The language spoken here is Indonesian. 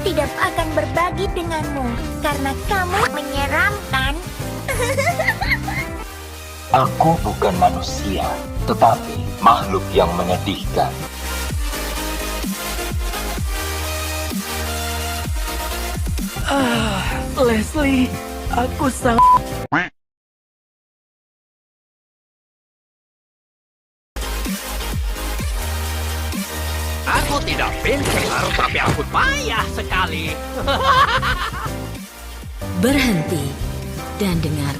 tidak akan berbagi denganmu karena kamu menyeramkan. Aku bukan manusia, tetapi makhluk yang menyedihkan. Leslie, aku sangat... Aku tidak pintar, tapi aku payah sekali. Berhenti dan dengar.